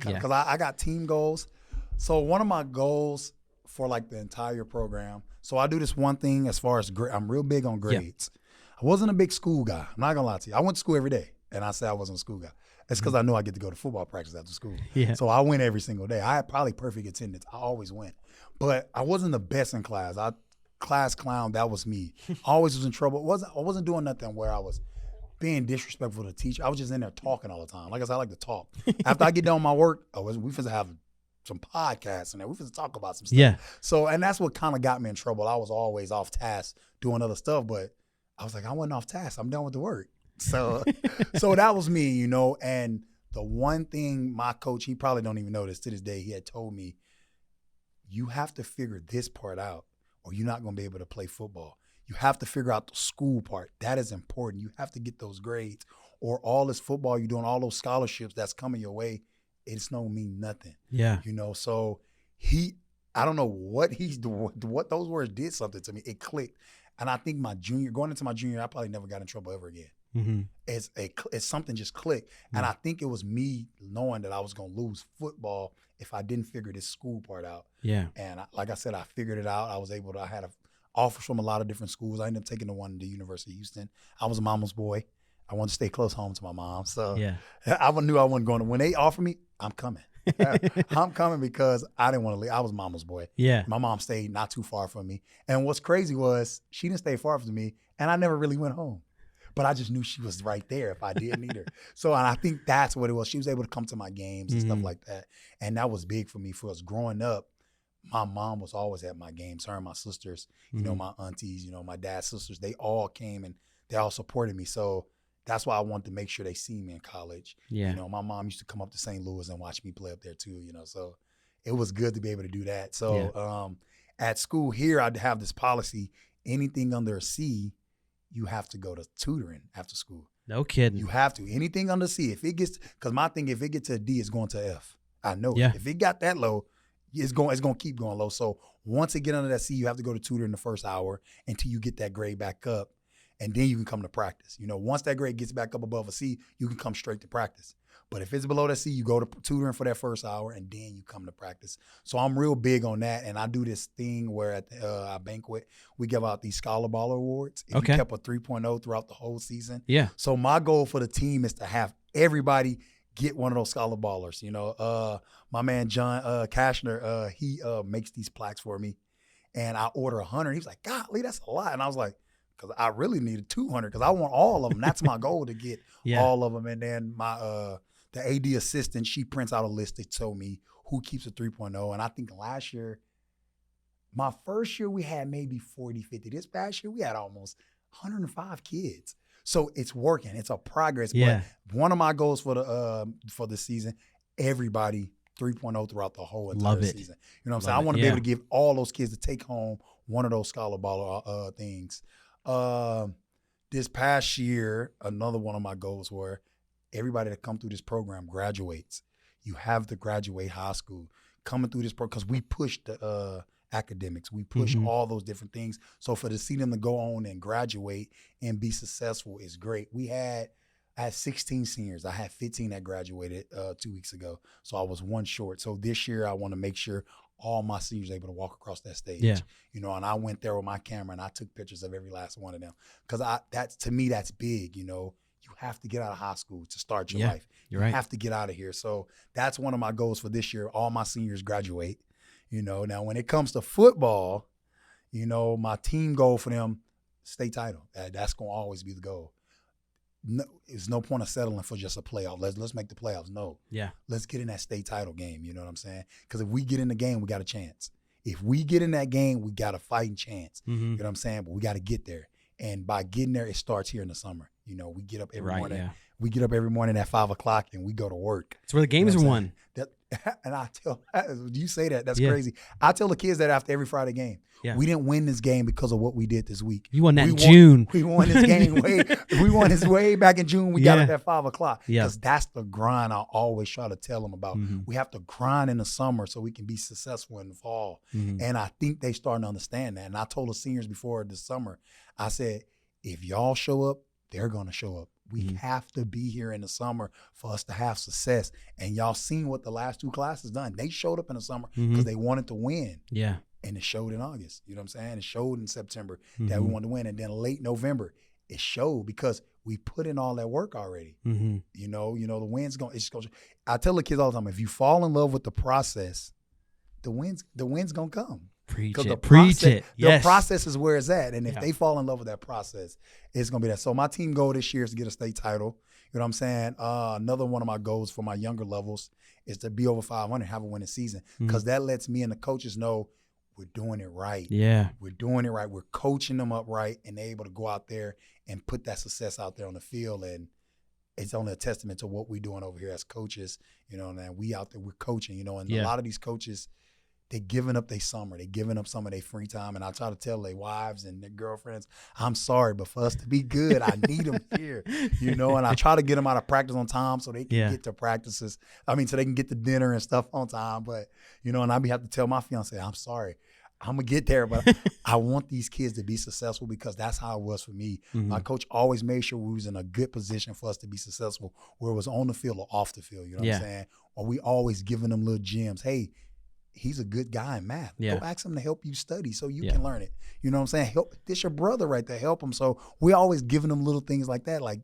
got team goals. So one of my goals for like the entire program. So I do this one thing as far as I'm real big on grades. I wasn't a big school guy. I'm not gonna lie to you. I went to school every day, and I said I wasn't a school guy. It's because I knew I get to go to football practice after school. Yeah. So I went every single day. I had probably perfect attendance. I always went. But I wasn't the best in class. Class clown, that was me. Always was in trouble. I wasn't doing nothing where I was being disrespectful to the teacher. I was just in there talking all the time. Like I said, I like to talk. After I get done with my work, we finna have some podcasts in there. We finna talk about some stuff. Yeah. So, and that's what kind of got me in trouble. I was always off task doing other stuff, but I was like, I wasn't off task. I'm done with the work. So that was me, you know. And the one thing my coach, he probably don't even know this to this day, he had told me, you have to figure this part out or you're not going to be able to play football. You have to figure out the school part. That is important. You have to get those grades, or all this football you're doing, all those scholarships that's coming your way, it's don't mean nothing. Yeah. So I don't know what those words did something to me. It clicked. And I think going into my junior year, I probably never got in trouble ever again. Mm-hmm. It's something just clicked. Mm-hmm. And I think it was me knowing that I was going to lose football if I didn't figure this school part out. Yeah. And like I said, I figured it out. I had offers from a lot of different schools. I ended up taking the one at the University of Houston. I was a mama's boy. I wanted to stay close home to my mom. So I knew I wasn't going to. When they offered me, I'm coming. I'm coming because I didn't want to leave. I was mama's boy. Yeah. My mom stayed not too far from me. And what's crazy was she didn't stay far from me, and I never really went home. But I just knew she was right there if I did need her. So, and I think that's what it was. She was able to come to my games and stuff like that. And that was big for me. For us growing up, my mom was always at my games. Her and my sisters, my aunties, my dad's sisters, they all came and they all supported me. So that's why I wanted to make sure they see me in college. Yeah. My mom used to come up to St. Louis and watch me play up there too, so it was good to be able to do that. So at school here, I'd have this policy, anything under a C, you have to go to tutoring after school. No kidding. You have to. Anything under C, because my thing, if it gets to a D, it's going to F. I know. Yeah. If it got that low, it's going to keep going low. So once it get under that C, you have to go to tutor in the first hour until you get that grade back up. And then you can come to practice. Once that grade gets back up above a C, you can come straight to practice. But if it's below that C, you go to tutoring for that first hour, and then you come to practice. So I'm real big on that, and I do this thing where at our banquet, we give out these Scholar Baller Awards. If you kept a 3.0 throughout the whole season. Yeah. So my goal for the team is to have everybody get one of those Scholar Ballers. My man John Kashner, he makes these plaques for me, and I order 100. He was like, golly, that's a lot. And I was like, because I really needed 200 because I want all of them. That's my goal, to get all of them. And then my the AD assistant, she prints out a list that told me who keeps a 3.0. And I think last year, my first year, we had maybe 40, 50. This past year, we had almost 105 kids. So it's working. It's a progress. Yeah. But one of my goals for the season, everybody 3.0 throughout the whole entire season. You know what I'm saying? I want to be able to give all those kids to take home one of those Scholar Baller things. This past year, another one of my goals were everybody that come through this program graduates. You have to graduate high school. Coming through this program, because we push the academics. We push all those different things. So to see them to go on and graduate and be successful is great. I had 16 seniors. I had 15 that graduated 2 weeks ago. So I was one short. So this year I want to make sure all my seniors able to walk across that stage. Yeah. And I went there with my camera and I took pictures of every last one of them. Because to me, that's big. You have to get out of high school to start your life. You're right. You have to get out of here. So that's one of my goals for this year. All my seniors graduate. Now when it comes to football, my team goal for them, state title. That's going to always be the goal. No, there's no point of settling for just a playoff. Let's make the playoffs. No. Yeah. Let's get in that state title game. You know what I'm saying? Because if we get in the game, we got a chance. If we get in that game, we got a fighting chance. You know what I'm saying? But we got to get there. And by getting there, it starts here in the summer. We get up every morning. Yeah. We get up every morning at 5:00 and we go to work. It's where the games are won. And I tell you say that, that's crazy. I tell the kids that after every Friday game. Yeah. We didn't win this game because of what we did this week. You won that in June. We won this game we won this way back in June. We got up at 5:00. Because that's the grind I always try to tell them about. We have to grind in the summer so we can be successful in the fall. And I think they starting to understand that. And I told the seniors before this summer, I said, if y'all show up, they're going to show up. We have to be here in the summer for us to have success. And y'all seen what the last two classes done. They showed up in the summer because they wanted to win. Yeah. And it showed in August. You know what I'm saying? It showed in September that we wanted to win. And then late November, it showed because we put in all that work already. The win's going to – I tell the kids all the time, if you fall in love with the process, the win's going to come. Preach it. The process is where it's at. And if they fall in love with that process, it's going to be that. So my team goal this year is to get a state title. You know what I'm saying? Another one of my goals for my younger levels is to be over 500, have a winning season. Because that lets me and the coaches know we're doing it right. Yeah. We're doing it right. We're coaching them up right, and they're able to go out there and put that success out there on the field. And it's only a testament to what we're doing over here as coaches. And we out there, we're coaching, and a lot of these coaches – They're giving up their summer. They're giving up some of their free time. And I try to tell their wives and their girlfriends, I'm sorry, but for us to be good, I need them here, you know. And I try to get them out of practice on time so they can get to practices. I mean, so they can get to dinner and stuff on time. But, you know, and I have to tell my fiance, I'm sorry. I'm going to get there, but I want these kids to be successful because that's how it was for me. My coach always made sure we was in a good position for us to be successful, where it was on the field or off the field, you know what I'm saying? Or we always giving them little gems. Hey, he's a good guy in math. Go ask him to help you study so you can learn it. You know what I'm saying? Help. This your brother right there. Help him. So we always giving them little things like that. Like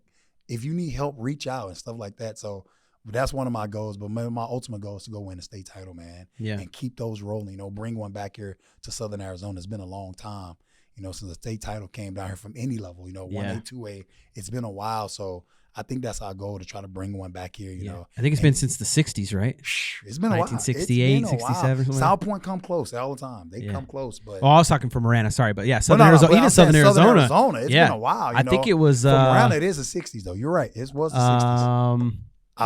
if you need help, reach out and stuff like that. So that's one of my goals. But my ultimate goal is to go win a state title, man. Yeah. And keep those rolling. You know, bring one back here to Southern Arizona. It's been a long time, you know, since the state title came down here from any level. You know, 1A, 2A. It's been a while. So I think that's our goal, to try to bring one back here, you know. I think it's been since the 60s, right? It's been a while. 1968, 67. South Point come close all the time. They come close. But I was talking for Marana, sorry. But yeah, Southern Arizona, even Southern Arizona. It's been a while. I think it was. For Marana, it is the 60s, though. You're right. It was the 60s.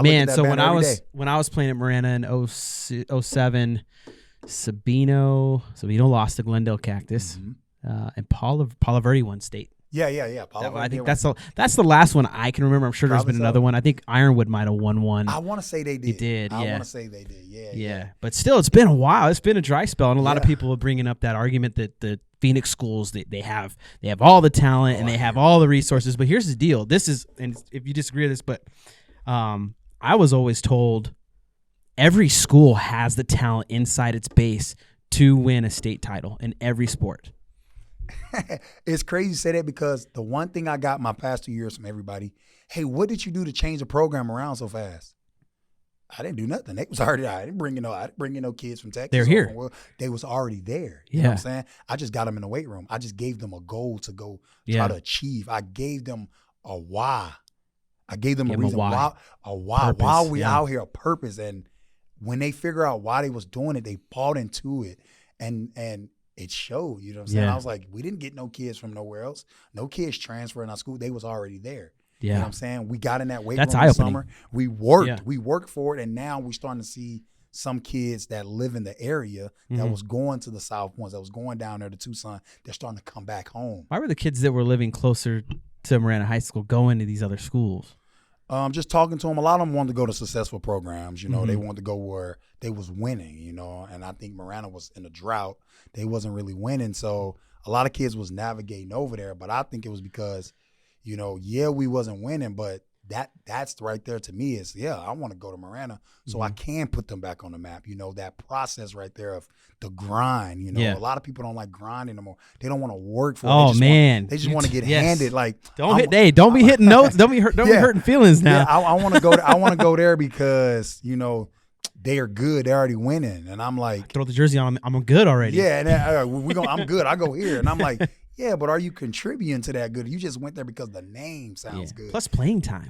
Man, so when I was playing at Marana in 07, Sabino lost to Glendale Cactus, and Paula Verde won state. Yeah. I think that's the last one I can remember. I'm sure there's been another one. I think Ironwood might have won one. I want to say they did. They did. I want to say they did. Yeah. But still, it's been a while. It's been a dry spell, and a lot of people are bringing up that argument that the Phoenix schools they have all the talent and they have all the resources. But here's the deal. This is, and if you disagree with this, but I was always told every school has the talent inside its base to win a state title in every sport. It's crazy to say that, because the one thing I got my past 2 years from everybody, hey, what did you do to change the program around so fast? I didn't do nothing. They was already. I didn't bring in no kids from Texas. They're here. They was already there. You know what I'm saying? I just got them in the weight room. I just gave them a goal to go try to achieve. I gave them a why. I gave them a reason why we out here, a purpose. And when they figure out why they was doing it, they bought into it, and it showed. You know what I'm saying? I was like, we didn't get no kids from nowhere else. No kids transferring our school. They was already there. Yeah. You know what I'm saying? We got in that weight room in the summer. We worked. Yeah. We worked for it, and now we're starting to see some kids that live in the area that was going to the South Points, that was going down there to Tucson, they're starting to come back home. Why were the kids that were living closer to Marana High School going to these other schools? Just talking to them, a lot of them wanted to go to successful programs. You know, they wanted to go where they was winning, you know, and I think Marana was in a drought. They wasn't really winning. So a lot of kids was navigating over there, but I think it was because, you know, we wasn't winning, but that's right there to me is, I want to go to Marana so I can put them back on the map. You know, that process right there of the grind, you know. A lot of people don't like grinding anymore. They don't want to work for it. They just want to get handed. Like, don't be hitting notes. Don't be hurting feelings now. Yeah, I want to go. I want to go there because, you know, they are good. They're already winning, and I'm like, throw the jersey on. I'm good already. Yeah, and I'm good. I go here, and I'm like, yeah, but are you contributing to that good? You just went there because the name sounds good. Plus playing time.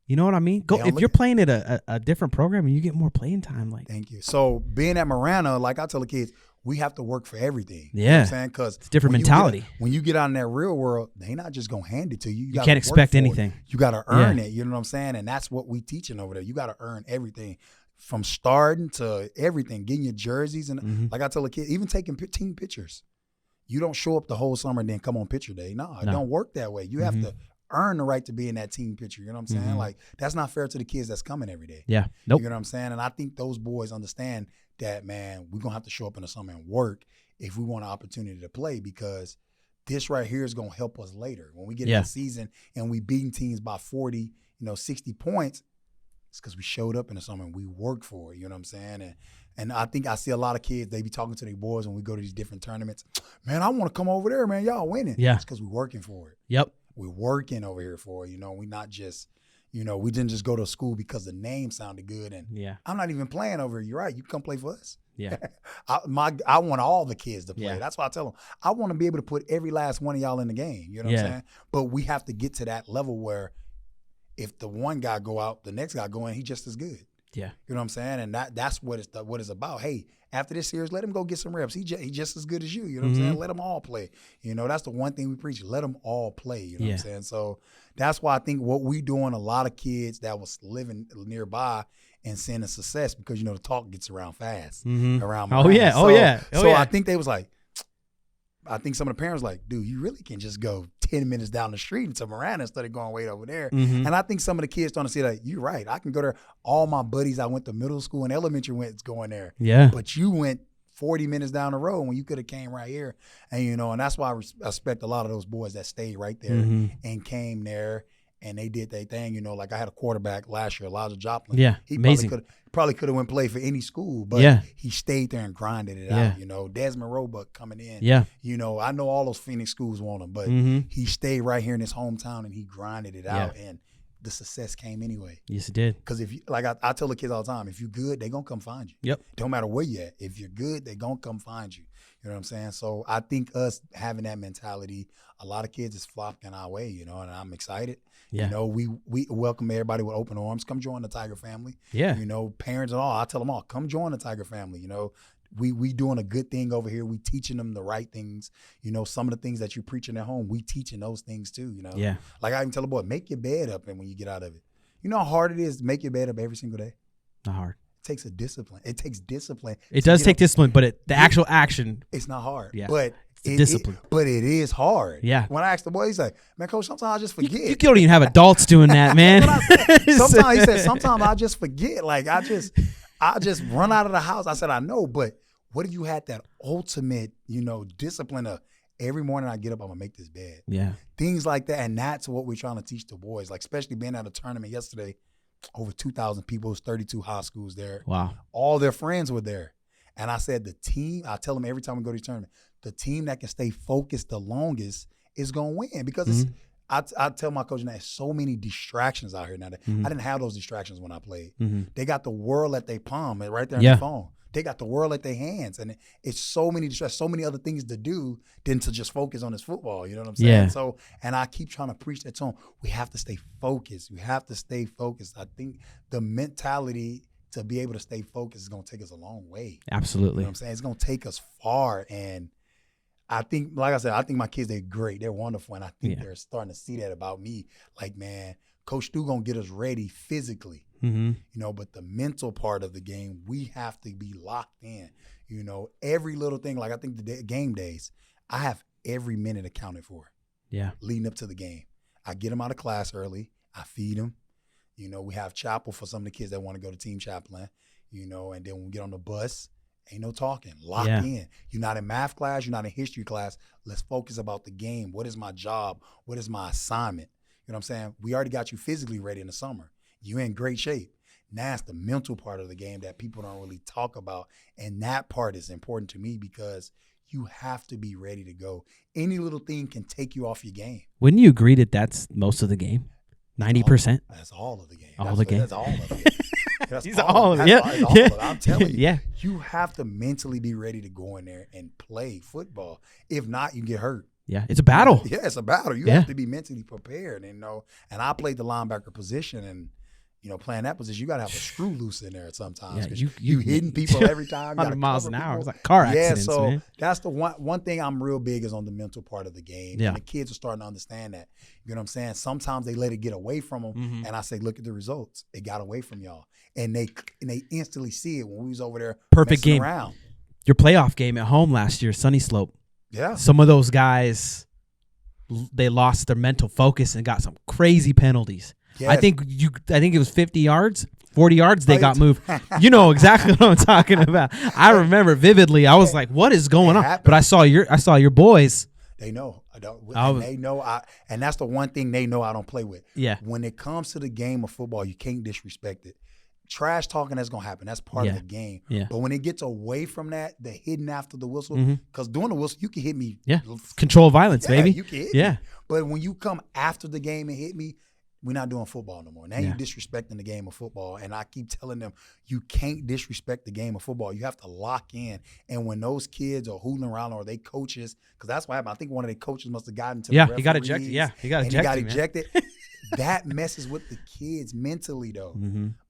You know what I mean? If you're playing at a different program and you get more playing time. Like, thank you. So being at Marana, like I tell the kids, we have to work for everything. Yeah. You know what I'm saying? Because it's a different mentality. When you get out in that real world, they not just going to hand it to you. You can't expect anything. You got to earn it. You know what I'm saying? And that's what we teaching over there. You got to earn everything. From starting to everything, getting your jerseys. And like I tell the kids, even taking team pictures. You don't show up the whole summer and then come on picture day. No, it don't work that way. You have to earn the right to be in that team picture. You know what I'm saying? Like, that's not fair to the kids that's coming every day. Yeah. Nope. You know what I'm saying? And I think those boys understand that, man, we're going to have to show up in the summer and work if we want an opportunity to play, because this right here is going to help us later. When we get in the season and we beating teams by 40, 60 points, it's because we showed up in the summer and we worked for it. You know what I'm saying? And I think I see a lot of kids, they be talking to their boys when we go to these different tournaments. Man, I want to come over there, man. Y'all winning. Yeah. It's because we're working for it. Yep. We're working over here for it. We not just, we didn't just go to school because the name sounded good. And I'm not even playing over here. You're right. You come play for us. Yeah. I want all the kids to play. Yeah. That's why I tell them, I want to be able to put every last one of y'all in the game. You know what I'm saying? But we have to get to that level where if the one guy go out, the next guy go in, he just as good. Yeah. You know what I'm saying? And that's what it's about. Hey, after this series, let him go get some reps. He just as good as you. You know what I'm saying? Let them all play. That's the one thing we preach. Let them all play. You know what I'm saying? So that's why I think what we doing, a lot of kids that was living nearby and seeing the success because, the talk gets around fast around Marana. So I think they was like, I think some of the parents like, dude, you really can just go 10 minutes down the street into Marana instead of going way over there. And I think some of the kids starting to see like, you're right. I can go there. All my buddies I went to middle school and elementary went going there. Yeah. But you went 40 minutes down the road when you could have came right here. And, and that's why I respect a lot of those boys that stayed right there and came there and they did their thing. Like I had a quarterback last year, Elijah Joplin. Yeah, he amazing. Probably could have went play for any school, but he stayed there and grinded it out. Desmond Roebuck coming in. Yeah. I know all those Phoenix schools want him, but he stayed right here in his hometown and he grinded it out, and the success came anyway. Yes, it did. Because if you, like I tell the kids all the time, if you're good, they're gonna come find you. Yep. Don't matter where you at. If you're good, they're gonna come find you. You know what I'm saying? So I think us having that mentality, a lot of kids is flocking our way, and I'm excited. Yeah. We welcome everybody with open arms. Come join the Tiger family. Yeah. Parents and all, I tell them all, come join the Tiger family. We doing a good thing over here. We teaching them the right things. Some of the things that you preaching at home, we teaching those things too, Yeah. Like I even tell a boy, make your bed up and when you get out of it. You know how hard it is to make your bed up every single day? Not hard. It takes a discipline. It takes discipline. It does take discipline, but the actual action. It's not hard. Yeah. But it's discipline. But it is hard. Yeah. When I asked the boy, he's like, man, coach, sometimes I just forget. You don't even have adults doing that, man. Sometimes he said, sometimes I just forget. Like I just run out of the house. I said, I know, but what if you had that ultimate, discipline of every morning I get up, I'm gonna make this bed. Yeah. Things like that. And that's what we're trying to teach the boys. Like especially being at a tournament yesterday, over 2,000 people, it was 32 high schools there. Wow. All their friends were there. And I said the team, I tell them every time we go to the tournament, the team that can stay focused the longest is gonna win. Because I tell my coach now, there's so many distractions out here now. I didn't have those distractions when I played. They got the world at their palm, right there on their phone. They got the world at their hands, and it's so many distractions, so many other things to do than to just focus on this football. You know what I'm saying? Yeah. So, and I keep trying to preach that to them. We have to stay focused. We have to stay focused. I think the mentality to be able to stay focused is going to take us a long way. Absolutely. You know what I'm saying? It's going to take us far, and I think, like I said, I think my kids, they're great. They're wonderful, and I think they're starting to see that about me. Like, man, Coach Stu going to get us ready physically. But the mental part of the game, we have to be locked in. Every little thing, like I think the game days, I have every minute accounted for. Yeah. Leading up to the game. I get them out of class early. I feed them. We have chapel for some of the kids that want to go to team chaplain, and then when we get on the bus, ain't no talking. Lock in. You're not in math class. You're not in history class. Let's focus about the game. What is my job? What is my assignment? You know what I'm saying? We already got you physically ready in the summer. You in great shape. Now it's the mental part of the game that people don't really talk about. And that part is important to me because you have to be ready to go. Any little thing can take you off your game. Wouldn't you agree that that's most of the game? 90%? That's all of the game. All the game. That's all of it. That's He's all of it. That's all of it. I'm telling you. Yeah. You have to mentally be ready to go in there and play football. If not, you get hurt. Yeah, it's a battle. Yeah, it's a battle. You have to be mentally prepared, and I played the linebacker position, and playing that position, you got to have a screw loose in there sometimes. Yeah, you hitting people every time. 100 miles an hour. It's like car accidents, so man. That's the one thing I'm real big is on the mental part of the game. Yeah. And the kids are starting to understand that. You know what I'm saying? Sometimes they let it get away from them, and I say, look at the results. It got away from y'all, and they instantly see it when we was over there. Perfect game. Around. Your playoff game at home last year, Sunny Slope. Yeah. Some of those guys, they lost their mental focus and got some crazy penalties. Yes. I think it was 50 yards, 40 yards they got moved. You know exactly what I'm talking about. I remember vividly. I was like, what is going on? But I saw your boys. They know. They know and that's the one thing they know I don't play with. Yeah. When it comes to the game of football, you can't disrespect it. Trash talking, that's going to happen. That's part of the game. Yeah. But when it gets away from that, the hitting after the whistle, because during the whistle, you can hit me. Yeah. Control violence, baby. You can hit me. But when you come after the game and hit me, we're not doing football no more. Now you're disrespecting the game of football. And I keep telling them, you can't disrespect the game of football. You have to lock in. And when those kids are hooling around or they coaches, because that's what happened. I think one of their coaches must have gotten to the referees. He got ejected. Yeah, he got ejected. That messes with the kids mentally, though.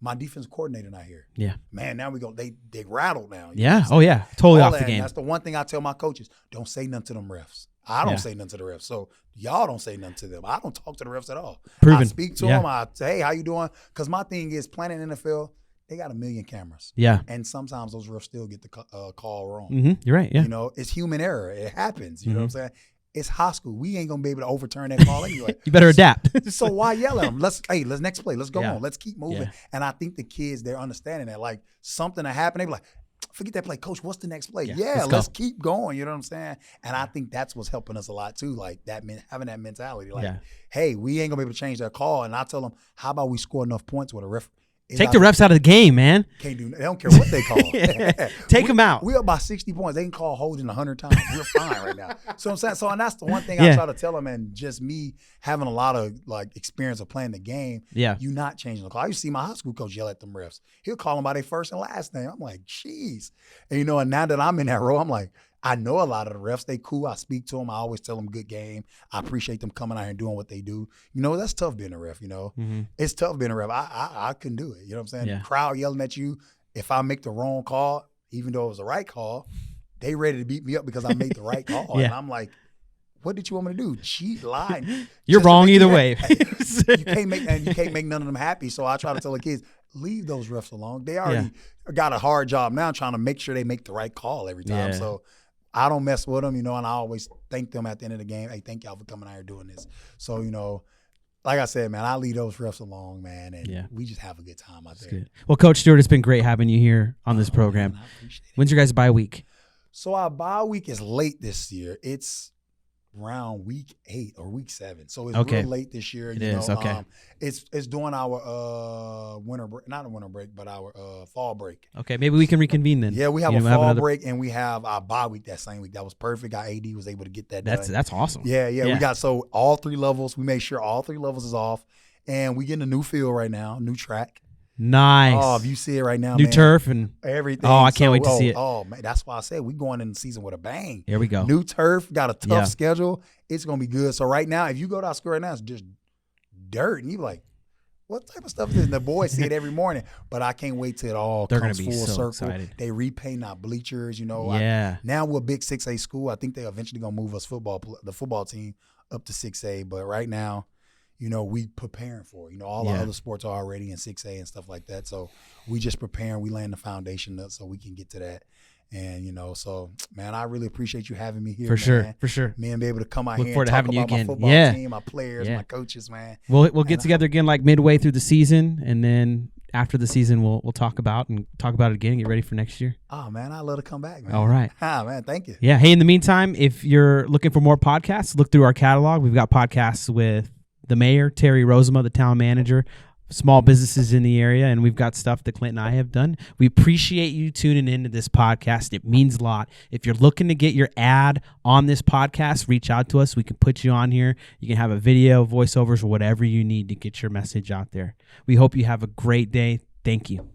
My defense coordinator not here. Yeah. Man, now they rattled now. Yeah. Oh, yeah. Totally off the game. That's the one thing I tell my coaches. Don't say nothing to them refs. I don't say nothing to the refs. So y'all don't say nothing to them. I don't talk to the refs at all. Proven. I speak to them. I say, hey, how you doing? Because my thing is playing in the NFL, they got 1 million cameras. Yeah. And sometimes those refs still get the call wrong. Mm-hmm. You're right. Yeah. You know, it's human error. It happens. You know what I'm saying? It's high school. We ain't gonna be able to overturn that call anyway. You better adapt. So why yell at them? Let's next play. Let's go on. Let's keep moving. Yeah. And I think the kids, they're understanding that. Like something that happened, they be like, forget that play, coach. What's the next play? Yeah, let's keep going. You know what I'm saying? And I think that's what's helping us a lot too. Like that, having that mentality. Like, hey, we ain't gonna be able to change that call. And I tell them, how about we score enough points with a ref? Take the refs out of the game, man. Can't do. They don't care what they call. Take them out. We up by 60 points. They can call holding 100 times. We're fine right now. So I'm saying. So and that's the one thing I try to tell them. And just me having a lot of like experience of playing the game. Yeah. You not changing the call. I used to see my high school coach yell at them refs. He'll call them by their first and last name. I'm like, jeez. And you know, and now that I'm in that role, I'm like, I know a lot of the refs. They cool. I speak to them. I always tell them good game. I appreciate them coming out here and doing what they do. You know, that's tough being a ref, you know. It's tough being a ref. I couldn't do it. You know what I'm saying? Yeah. The crowd yelling at you. If I make the wrong call, even though it was the right call, they ready to beat me up because I made the right call. And I'm like, what did you want me to do? Cheat, lie? You're wrong either way. You can't make none of them happy. So I try to tell the kids, leave those refs alone. They already got a hard job now trying to make sure they make the right call every time. Yeah. So I don't mess with them, you know, and I always thank them at the end of the game. Hey, thank y'all for coming out here doing this. So, you know, like I said, man, I leave those refs alone, man, and we just have a good time out there. Good. Well, Coach Steward, it's been great having you here on this program. Man, I appreciate it. When's your guys' bye week? So our bye week is late this year. It's around week 8 or week 7. So it's real late this year. It is, okay. It's during our winter break, not a winter break, but our fall break. Okay, maybe we can reconvene then. Yeah, we have a fall break and we have our bye week that same week. That was perfect. Our AD was able to get that done. That's awesome. Yeah. We got so all 3 levels. We made sure all 3 levels is off, and we getting a new field right now, new track. Nice. Oh, if you see it right now, new man, turf and everything. Oh, I can't wait to see it. Oh man, that's why I said we going in the season with a bang. Here we go. New turf, got a tough schedule. It's gonna be good. So right now, if you go to our school right now, it's just dirt, and you're like, what type of stuff is this? And the boys see it every morning, but I can't wait till it all comes full circle. Excited. They repaint our bleachers, you know. Yeah. Now we're a big 6A school. I think they're eventually gonna move us the football team up to 6A, but right now, you know, we preparing for it. You know, all the other sports are already in 6A and stuff like that. So we just preparing. We laying the foundation up so we can get to that. And, you know, so, man, I really appreciate you having me here, For sure. Me and be able to come out Look here forward and to talk having you about my again. football team, my players, my coaches, man. We'll get together again like midway through the season, and then after the season we'll talk about it again and get ready for next year. Oh, man, I'd love to come back, man. All right. Man, thank you. Yeah. Hey, in the meantime, if you're looking for more podcasts, look through our catalog. We've got podcasts with the mayor, Terry Rosema, the town manager, small businesses in the area, and we've got stuff that Clint and I have done. We appreciate you tuning into this podcast. It means a lot. If you're looking to get your ad on this podcast, reach out to us. We can put you on here. You can have a video, voiceovers, or whatever you need to get your message out there. We hope you have a great day. Thank you.